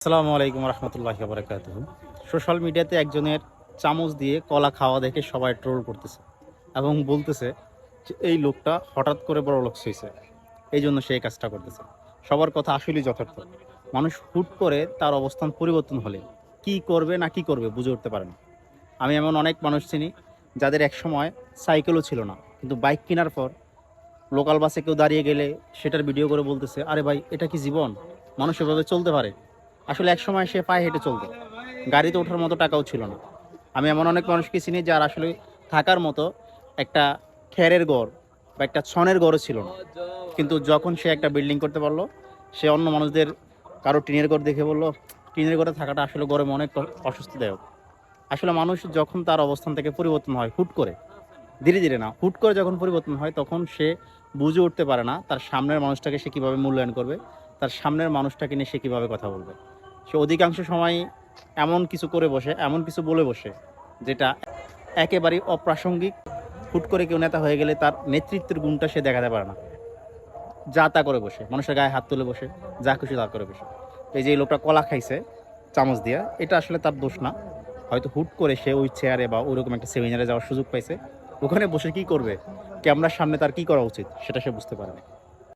আসসালামু আলাইকুম রহমতুল্লাহি বারাকাতুহু। সোশ্যাল মিডিয়াতে একজনের চামচ দিয়ে কলা খাওয়া দেখে সবাই ট্রোল করতেছে এবং বলতেছে যে এই লোকটা হঠাৎ করে বড় লোক হয়েছে, এই জন্য সে এই কাজটা করতেছে। সবার কথা আসলেই যথার্থ। মানুষ হুট করে তার অবস্থান পরিবর্তন হলে কি করবে না কি করবে বুঝে উঠতে পারে না। আমি এমন অনেক মানুষ চিনি যাদের একসময় সাইকেলও ছিল না, কিন্তু বাইক কেনার পর লোকাল বাসে কেউ দাঁড়িয়ে গেলে সেটার ভিডিও করে বলতেছে, আরে ভাই এটা কি জীবন, মানুষ এভাবে চলতে পারে। আসলে একসময় সে পায়ে হেঁটে চলতো, গাড়িতে ওঠার মতো টাকাও ছিল না। আমি এমন অনেক মানুষকে চিনি যার আসলে থাকার মতো একটা খেরের ঘর বা একটা ছনের ঘরও ছিল না, কিন্তু যখন সে একটা বিল্ডিং করতে পারলো, সে অন্য মানুষদের কারো টিনের ঘর দেখে বললো টিনের ঘরে থাকাটা আসলে গরমে অনেক অস্বস্তিদায়ক। আসলে মানুষ যখন তার অবস্থান থেকে পরিবর্তন হয় হুট করে, ধীরে ধীরে না, হুট করে যখন পরিবর্তন হয় তখন সে বুঝে উঠতে পারে না তার সামনের মানুষটাকে সে কীভাবে মূল্যায়ন করবে, তার সামনের মানুষটাকে নিয়ে সে কীভাবে কথা বলবে। সে অধিকাংশ সময় এমন কিছু করে বসে, এমন কিছু বলে বসে যেটা একেবারেই অপ্রাসঙ্গিক। হুট করে কেউ নেতা হয়ে গেলে তার নেতৃত্বের গুণটা সে দেখাতে পারে না, যা তা করে বসে, মানুষের গায়ে হাত তুলে বসে, যা খুশি তা করে বসে। এই যে এই লোকটা কলা খাইছে চামচ দিয়া, এটা আসলে তার দোষ না। হয়তো হুট করে সে ওই চেয়ারে বা ওইরকম একটা সেমিনারে যাওয়ার সুযোগ পাইছে, ওখানে বসে কি করবে, ক্যামেরার সামনে তার কি করা উচিত সেটা সে বুঝতে পারে না।